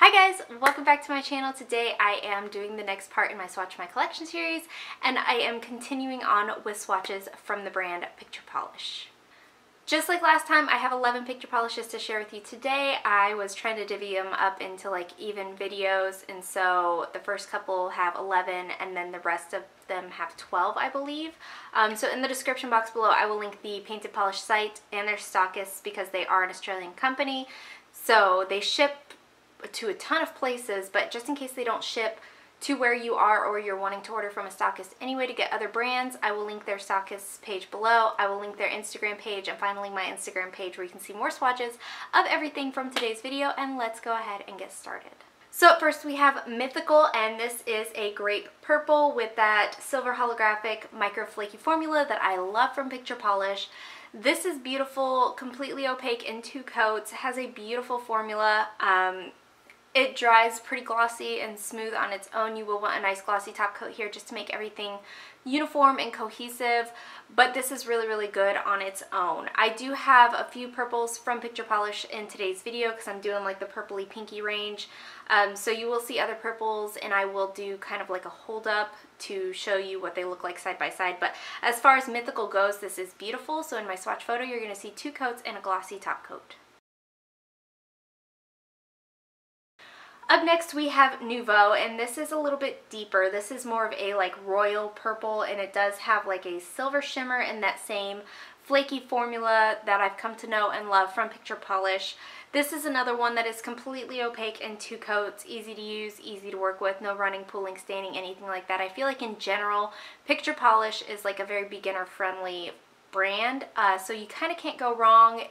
Hi guys, welcome back to my channel. Today I am doing the next part in my Swatch My Collection series, and I am continuing on with swatches from the brand Picture Polish. Just like last time, I have 11 picture polishes to share with you today. I was trying to divvy them up into like even videos, and so the first couple have 11 and then the rest of them have 12, I believe. So in the description box below, I will link the Painted Polish site and their stockists because they are an Australian company. So they ship to a ton of places, but just in case they don't ship to where you are or you're wanting to order from a stockist anyway to get other brands, I will link their stockists page below. I will link their Instagram page, and finally my Instagram page where you can see more swatches of everything from today's video, and let's go ahead and get started. So first we have Mythical, and this is a grape purple with that silver holographic micro flaky formula that I love from Picture Polish. This is beautiful, completely opaque in 2 coats, has a beautiful formula. It dries pretty glossy and smooth on its own. You will want a nice glossy top coat here just to make everything uniform and cohesive, but this is really, really good on its own. I do have a few purples from Picture Polish in today's video because I'm doing like the purpley pinky range. So you will see other purples, and I will do kind of like a hold up to show you what they look like side by side. But as far as Mythical goes, this is beautiful. So in my swatch photo, you're going to see 2 coats and a glossy top coat. Up next we have Nouveau, and this is a little bit deeper. This is more of a like royal purple, and it does have like a silver shimmer in that same flaky formula that I've come to know and love from Picture Polish. This is another one that is completely opaque in 2 coats, easy to use, easy to work with, no running, pooling, staining, anything like that. I feel like in general, Picture Polish is like a very beginner friendly brand, so you kind of can't go wrong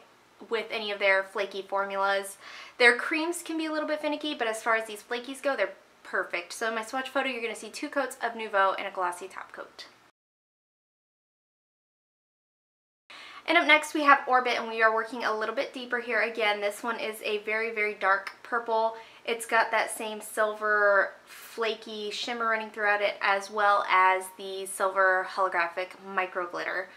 with any of their flaky formulas. Their creams can be a little bit finicky, but as far as these flakies go, they're perfect. So in my swatch photo, you're going to see 2 coats of Nouveau and a glossy top coat. And up next we have Orbit, and we are working a little bit deeper here again. This one is a very, very dark purple. It's got that same silver flaky shimmer running throughout it, as well as the silver holographic micro glitter.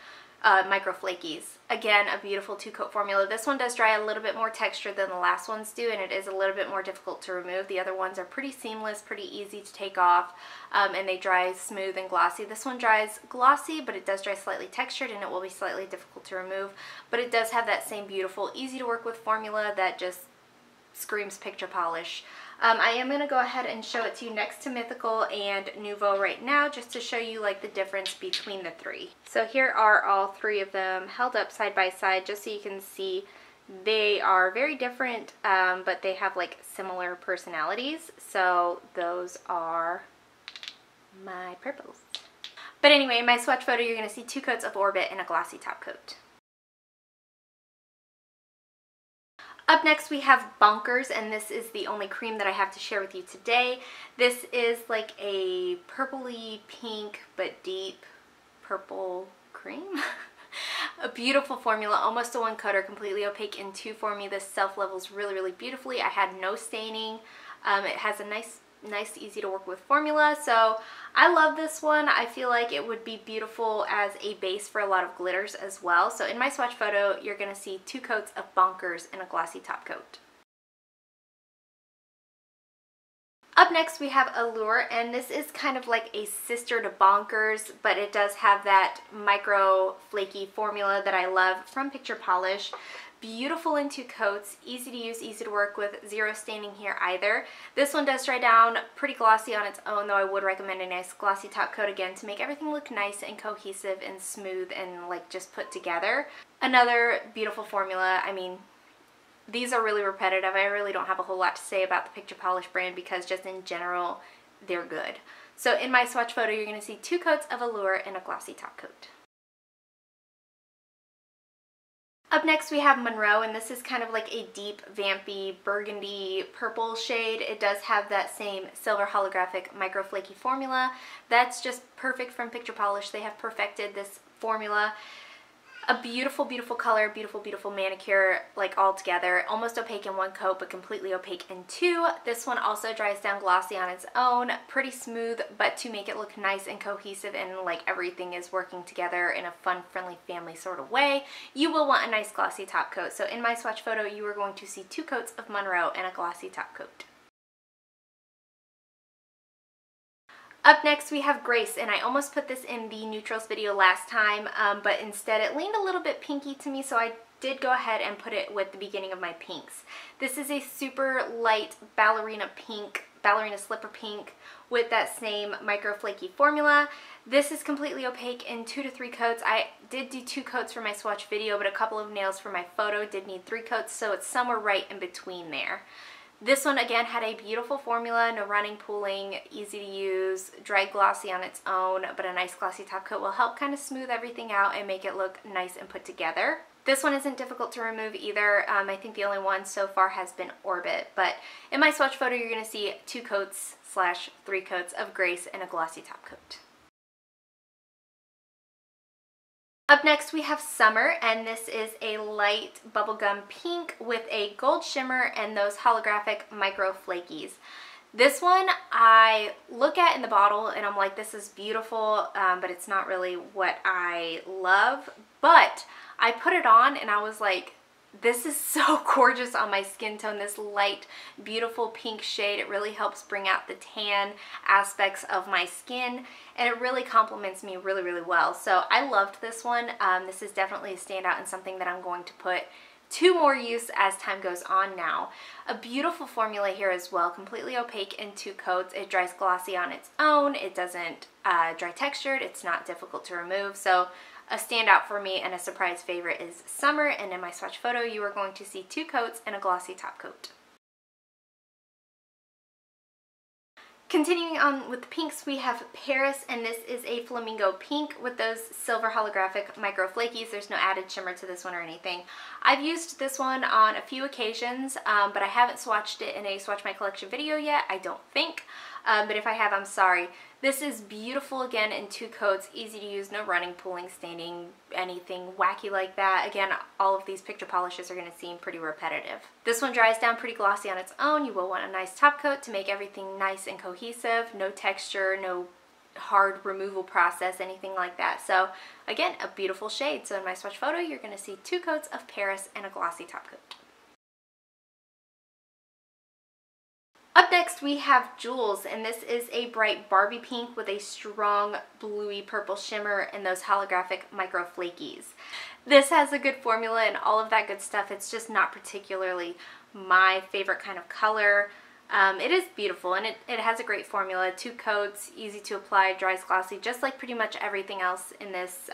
Micro flakies. Again, a beautiful 2-coat formula. This one does dry a little bit more texture than the last ones do, and it is a little bit more difficult to remove. The other ones are pretty seamless, pretty easy to take off, and they dry smooth and glossy. This one dries glossy, but it does dry slightly textured, and it will be slightly difficult to remove, but it does have that same beautiful, easy to work with formula that just screams Picture Polish. I am going to go ahead and show it to you next to Mythical and Nouveau right now, just to show you like the difference between the 3. So here are all 3 of them held up side by side, just so you can see they are very different, but they have like similar personalities. So those are my purples. But anyway, in my swatch photo, you're going to see 2 coats of Orbit and a glossy top coat. Up next we have Bonkers, and this is the only cream that I have to share with you today. This is like a purpley pink but deep purple cream. A beautiful formula, almost a 1-coater, completely opaque in 2 for me. This self-levels really, really beautifully. I had no staining. It has a nice easy to work with formula, so I love this one. I feel like it would be beautiful as a base for a lot of glitters as well. So in my swatch photo, you're going to see 2 coats of Bonkers and a glossy top coat. Up next we have Allure, and this is kind of like a sister to Bonkers, but it does have that micro flaky formula that I love from Picture Polish. Beautiful in 2 coats, easy to use, easy to work with, 0 staining here either. This one does dry down pretty glossy on its own, though I would recommend a nice glossy top coat again to make everything look nice and cohesive and smooth and like just put together. Another beautiful formula. I mean, these are really repetitive. I really don't have a whole lot to say about the Picture Polish brand because just in general, they're good. So in my swatch photo, you're going to see 2 coats of Allure and a glossy top coat. Up next we have Monroe, and this is kind of like a deep, vampy, burgundy purple shade. It does have that same silver holographic micro flaky formula. That's just perfect from Picture Polish. They have perfected this formula. A beautiful, beautiful color, beautiful, beautiful manicure, like all together. Almost opaque in 1 coat, but completely opaque in 2. This one also dries down glossy on its own. Pretty smooth, but to make it look nice and cohesive and like everything is working together in a fun, friendly, family sort of way, you will want a nice glossy top coat. So in my swatch photo, you are going to see 2 coats of Monroe and a glossy top coat. Up next we have Grace, and I almost put this in the neutrals video last time, but instead it leaned a little bit pinky to me, so I did go ahead and put it with the beginning of my pinks. This is a super light ballerina pink, ballerina slipper pink with that same micro flaky formula. This is completely opaque in 2 to 3 coats. I did do 2 coats for my swatch video, but a couple of nails for my photo did need 3 coats, so it's somewhere right in between there. This one again had a beautiful formula, no running, pooling, easy to use, dry glossy on its own, but a nice glossy top coat will help kind of smooth everything out and make it look nice and put together. This one isn't difficult to remove either. I think the only one so far has been Orbit, but in my swatch photo you're going to see 2 coats / 3 coats of Grace and a glossy top coat. Up next we have Summer, and this is a light bubblegum pink with a gold shimmer and those holographic micro flakies. This one I look at in the bottle and I'm like, this is beautiful, but it's not really what I love. But I put it on and I was like, this is so gorgeous on my skin tone, this light, beautiful pink shade. It really helps bring out the tan aspects of my skin, and it really complements me really, really well. So I loved this one. This is definitely a standout and something that I'm going to put to more use as time goes on now. A beautiful formula here as well, completely opaque in 2 coats. It dries glossy on its own. It doesn't dry textured. It's not difficult to remove. So a standout for me and a surprise favorite is Summer, and in my swatch photo you are going to see 2 coats and a glossy top coat. Continuing on with the pinks, we have Paris, and this is a flamingo pink with those silver holographic micro flakies. There's no added shimmer to this one or anything. I've used this one on a few occasions, but I haven't swatched it in a Swatch My Collection video yet, I don't think. But if I have, I'm sorry. This is beautiful again in 2 coats, easy to use, no running, pooling, staining, anything wacky like that. Again, all of these picture polishes are going to seem pretty repetitive. This one dries down pretty glossy on its own. You will want a nice top coat to make everything nice and cohesive, no texture, no hard removal process, anything like that. So again, a beautiful shade. So in my swatch photo, you're going to see 2 coats of Paris and a glossy top coat. Up next we have Jewels, and this is a bright Barbie pink with a strong bluey purple shimmer and those holographic micro flakies. This has a good formula and all of that good stuff. It's just not particularly my favorite kind of color. It is beautiful, and it has a great formula. 2 coats, easy to apply, dries glossy, just like pretty much everything else in this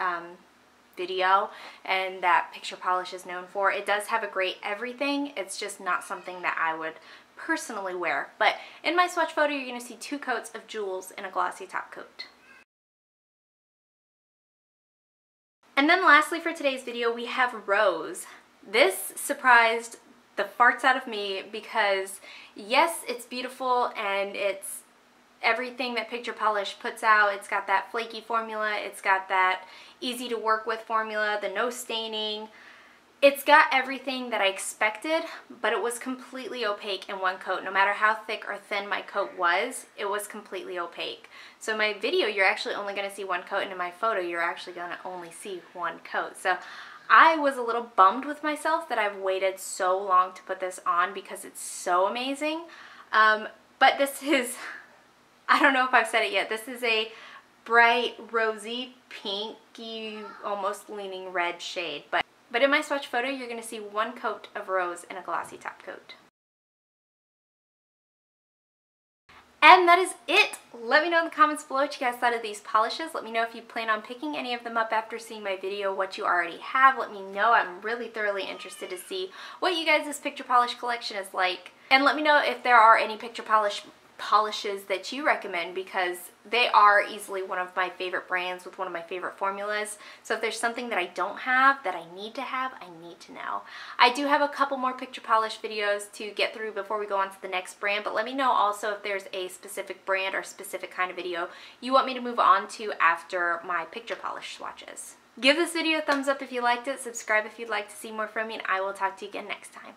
video and that Picture Polish is known for. It does have a great everything. It's just not something that I would personally wear. But in my swatch photo you're going to see 2 coats of Jewels and a glossy top coat. And then lastly for today's video we have Rose. This surprised the farts out of me because yes, it's beautiful and it's everything that Picture Polish puts out. It's got that flaky formula, it's got that easy to work with formula, the no staining. It's got everything that I expected, but it was completely opaque in 1 coat. No matter how thick or thin my coat was, it was completely opaque. So in my video, you're actually only going to see 1 coat, and in my photo, you're actually going to only see 1 coat. So I was a little bummed with myself that I've waited so long to put this on because it's so amazing. But this is, I don't know if I've said it yet, this is a bright, rosy, pinky, almost leaning red shade. But in my swatch photo, you're going to see 1 coat of Rose and a glossy top coat. And that is it. Let me know in the comments below what you guys thought of these polishes. Let me know if you plan on picking any of them up after seeing my video, what you already have. Let me know. I'm really thoroughly interested to see what you guys' picture polish collection is like. And let me know if there are any picture polishes that you recommend, because they are easily one of my favorite brands with one of my favorite formulas. So if there's something that I don't have that I need to have, I need to know. I do have a couple more picture polish videos to get through before we go on to the next brand, but let me know also if there's a specific brand or specific kind of video you want me to move on to after my picture polish swatches. Give this video a thumbs up if you liked it, subscribe if you'd like to see more from me, and I will talk to you again next time.